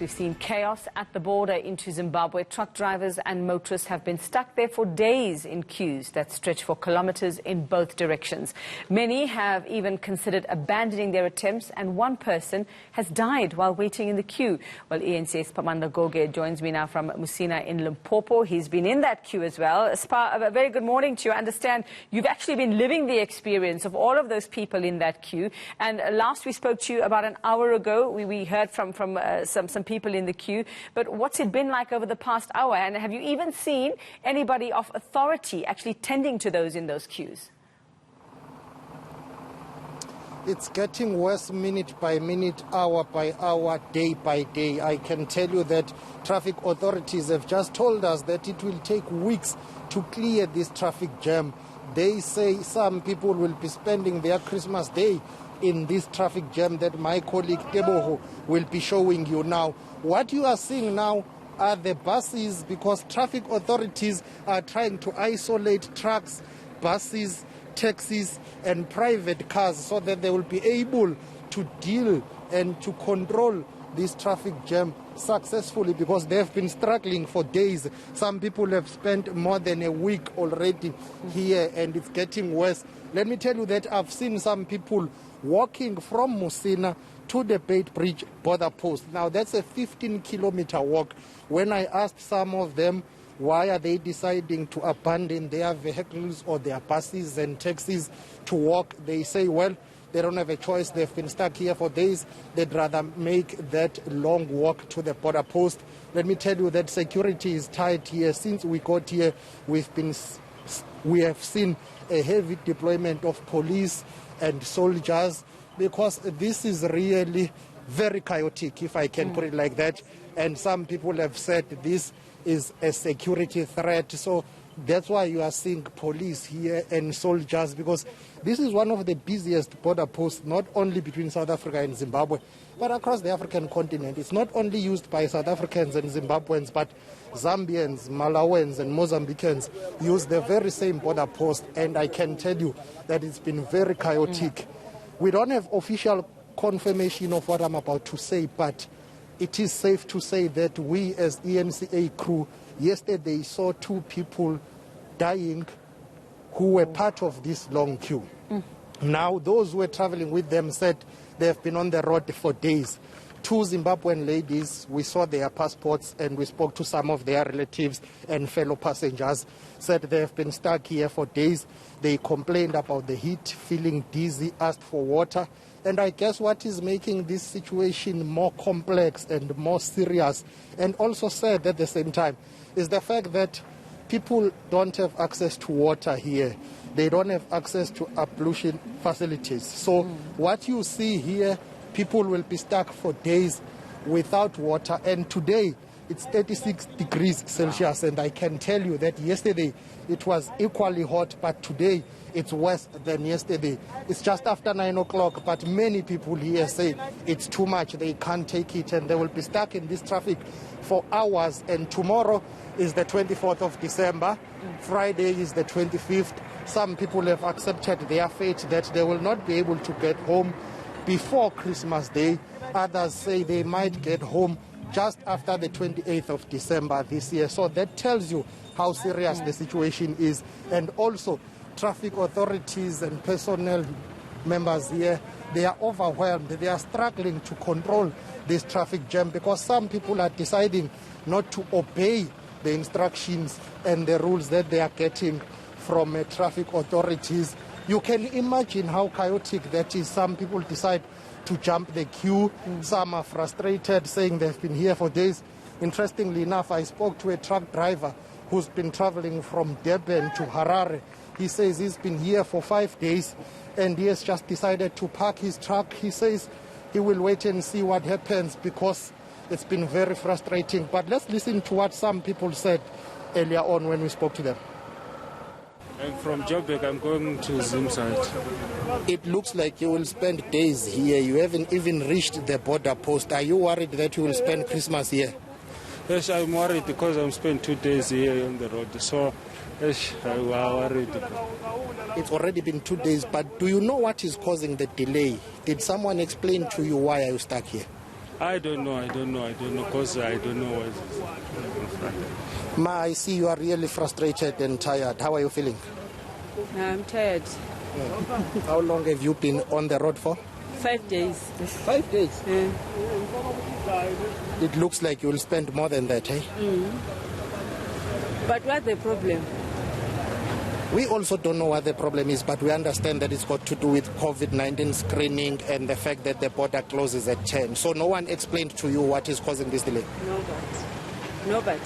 We've seen chaos at the border into Zimbabwe. Truck drivers and motorists have been stuck there for days in queues that stretch for kilometers in both directions. Many have even considered abandoning their attempts, and one person has died while waiting in the queue. Well, eNCA's Siphamandla Goge joins me now from Musina in Limpopo. He's been in that queue as well. A very good morning to you. I understand you've actually been living the experience of all of those people in that queue. And last we spoke to you about an hour ago, we heard from some people in the queue. But what's it been like over the past hour? And have you even seen anybody of authority actually tending to those in those queues? It's getting worse minute by minute, hour by hour, day by day. I can tell you that traffic authorities have just told us that it will take weeks to clear this traffic jam. They say some people will be spending their Christmas day in this traffic jam that my colleague Teboho will be showing you now. What you are seeing now are the buses, because traffic authorities are trying to isolate trucks, buses, taxis and private cars so that they will be able to deal and to control this traffic jam successfully, because they have been struggling for days. Some people have spent more than a week already here, and it's getting worse. Let me tell you that I've seen some people walking from Musina to the Beitbridge border post. Now, that's a 15-kilometer walk. When I asked some of them why are they deciding to abandon their vehicles or their buses and taxis to walk, they say, well, they don't have a choice. They've been stuck here for days. They'd rather make that long walk to the border post. Let me tell you that security is tight here. Since we got here, we have seen a heavy deployment of police and soldiers, because this is really very chaotic, if I can put it like that. And some people have said this is a security threat. So that's why you are seeing police here and soldiers, because this is one of the busiest border posts, not only between South Africa and Zimbabwe, but across the African continent. It's not only used by South Africans and Zimbabweans, but Zambians, Malawans and Mozambicans use the very same border post. And I can tell you that it's been very chaotic. We don't have official confirmation of what I'm about to say, but it is safe to say that we as eNCA crew yesterday saw 2 people dying who were part of this long queue. Now, those who were traveling with them said they have been on the road for days. 2 Zimbabwean ladies, we saw their passports and we spoke to some of their relatives and fellow passengers, said they have been stuck here for days. They complained about the heat, feeling dizzy, asked for water. And I guess what is making this situation more complex and more serious, and also sad at the same time, is the fact that people don't have access to water here. They don't have access to ablution facilities. So what you see here, people will be stuck for days without water. And today, it's 36 degrees Celsius. And I can tell you that yesterday, it was equally hot, but today, it's worse than yesterday. It's just after 9 o'clock, but many people here say it's too much. They can't take it, and they will be stuck in this traffic for hours. And tomorrow is the 24th of December. Friday is the 25th. Some people have accepted their fate that they will not be able to get home before Christmas Day. Others say they might get home just after the 28th of December this year. So that tells you how serious the situation is. And also, traffic authorities and personnel members here, they are overwhelmed. They are struggling to control this traffic jam, because some people are deciding not to obey the instructions and the rules that they are getting from traffic authorities. You can imagine how chaotic that is. Some people decide to jump the queue. Some are frustrated, saying they've been here for days. Interestingly enough, I spoke to a truck driver who's been traveling from Durban to Harare. He says he's been here for 5 days and he has just decided to park his truck. He says he will wait and see what happens, because it's been very frustrating. But let's listen to what some people said earlier on when we spoke to them. I'm from Joburg. I'm going to Zim side. It looks like you will spend days here. You haven't even reached the border post. Are you worried that you will spend Christmas here? Yes, I'm worried because I'm spending 2 days here on the road. So, yes, I'm worried. It's already been 2 days, but do you know what is causing the delay? Did someone explain to you why are you stuck here? I don't know, because I don't know what is. Ma, I see you are really frustrated and tired. How are you feeling? I'm tired. How long have you been on the road for? 5 days. 5 days? Yeah. It looks like you'll spend more than that, eh? But what's the problem? We also don't know what the problem is, but we understand that it's got to do with COVID-19 screening and the fact that the border closes at 10. So no one explained to you what is causing this delay? Nobody.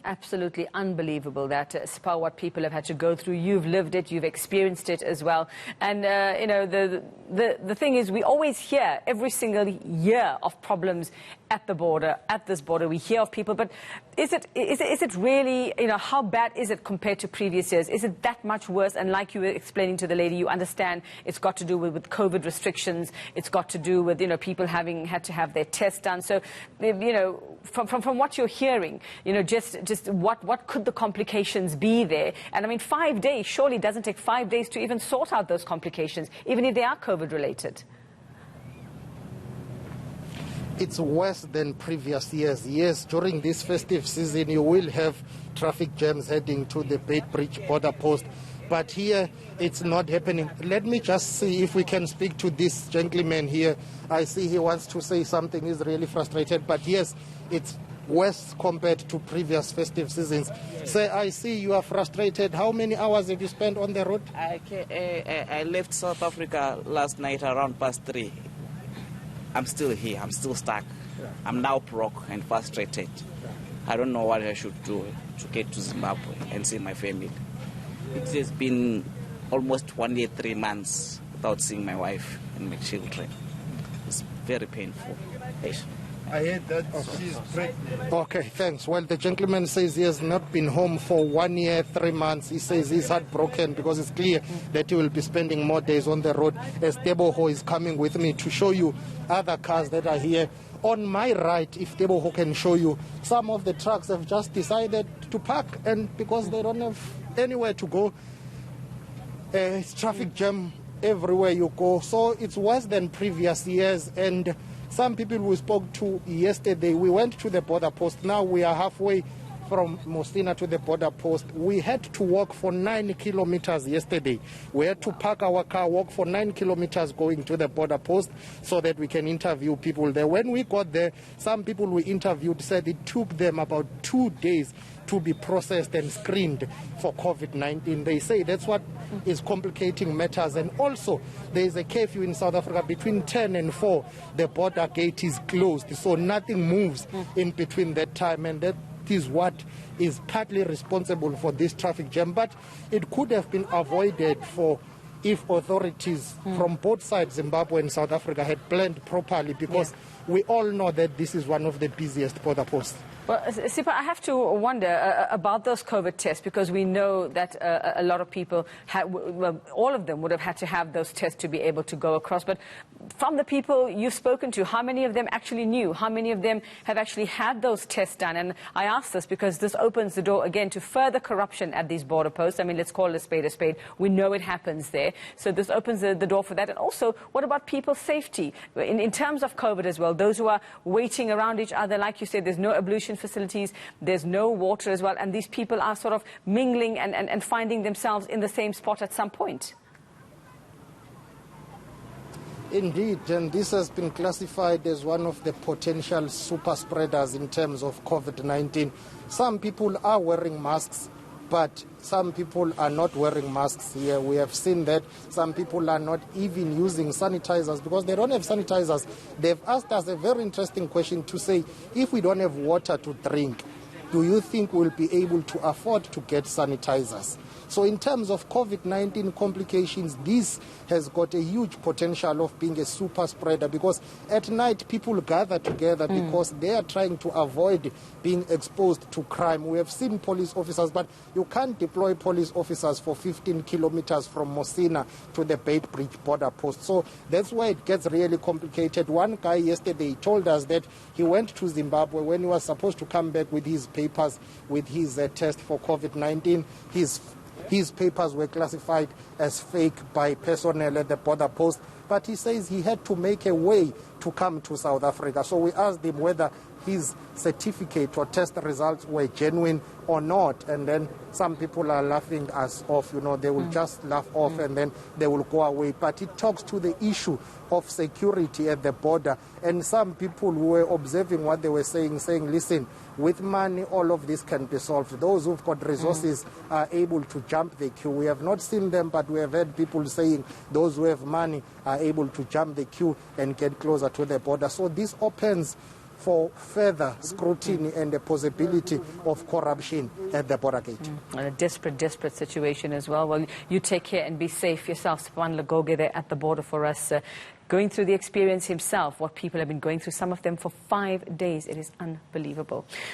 Absolutely unbelievable that, Sipha, what people have had to go through. You've lived it, you've experienced it as well. And, you know, the thing is, we always hear every single year of problems at the border, at this border. We hear of people, but is it really, you know, how bad is it compared to previous years? Is it that much worse? And like you were explaining to the lady, you understand it's got to do with COVID restrictions. It's got to do with, you know, people having had to have their tests done. So, you know, from what you're hearing, you know, just what could the complications be there? And I mean, 5 days, surely doesn't take 5 days to even sort out those complications, even if they are COVID related. It's worse than previous years. Yes, during this festive season, you will have traffic jams heading to the Beitbridge border post. But here, it's not happening. Let me just see if we can speak to this gentleman here. I see he wants to say something. He's really frustrated. But yes, it's worse compared to previous festive seasons. Say, I see you are frustrated. How many hours have you spent on the road? I left South Africa last night around past 3. I'm still here. I'm still stuck. I'm now broke and frustrated. I don't know what I should do to get to Zimbabwe and see my family. It has been almost 1 year, 3 months without seeing my wife and my children. It's very painful. I heard that she's pregnant. Okay, thanks. Well, the gentleman says he has not been home for 1 year, 3 months. He says he's heartbroken because it's clear that he will be spending more days on the road. As Teboho is coming with me to show you other cars that are here. On my right, if Teboho can show you, some of the trucks have just decided to park, and because they don't have anywhere to go, it's traffic jam everywhere you go. So it's worse than previous years. And some people we spoke to yesterday, we went to the border post. Now we are halfway from Musina to the border post. We had to walk for 9 kilometers yesterday. We had to park our car, walk for 9 kilometers going to the border post so that we can interview people there. When we got there, some people we interviewed said it took them about 2 days to be processed and screened for COVID-19. They say that's what is complicating matters. And also, there is a curfew in South Africa between 10 and 4. The border gate is closed, so nothing moves in between that time. And that is what is partly responsible for this traffic jam. But it could have been avoided if authorities from both sides, Zimbabwe and South Africa, had planned properly, because we all know that this is one of the busiest border posts. Well, Sipha, I have to wonder about those COVID tests, because we know that a lot of people, all of them would have had to have those tests to be able to go across. But from the people you've spoken to, how many of them actually knew? How many of them have actually had those tests done? And I ask this because this opens the door again to further corruption at these border posts. I mean, let's call it a spade a spade. We know it happens there. So this opens the door for that. And also, what about people's safety? In terms of COVID as well, those who are waiting around each other, like you said, there's no ablution facilities, there's no water as well, and these people are sort of mingling and finding themselves in the same spot at some point. Indeed, and this has been classified as one of the potential super spreaders in terms of COVID-19. Some people are wearing masks, but some people are not wearing masks here. We have seen that some people are not even using sanitizers because they don't have sanitizers. They've asked us a very interesting question to say, if we don't have water to drink, do you think we'll be able to afford to get sanitizers? So in terms of COVID-19 complications, this has got a huge potential of being a super spreader, because at night people gather together because they are trying to avoid being exposed to crime. We have seen police officers, but you can't deploy police officers for 15 kilometers from Musina to the Beitbridge border post. So that's why it gets really complicated. One guy yesterday told us that he went to Zimbabwe when he was supposed to come back with his papers, with his test for COVID-19. His papers were classified as fake by personnel at the border post, but he says he had to make a way to come to South Africa. So we asked him whether his certificate or test results were genuine or not, and then some people are laughing us off, they will just laugh off and then they will go away. But it talks to the issue of security at the border, and some people who were observing what they were saying, listen, with money all of this can be solved. Those who've got resources are able to jump the queue. We have not seen them, but we have heard people saying those who have money are able to jump the queue and get closer to the border. So this opens for further scrutiny and the possibility of corruption at the border gate. A desperate situation as well. Well, you take care and be safe yourself. Siphamandla Goge there at the border for us, going through the experience himself, what people have been going through, some of them for 5 days. It is unbelievable.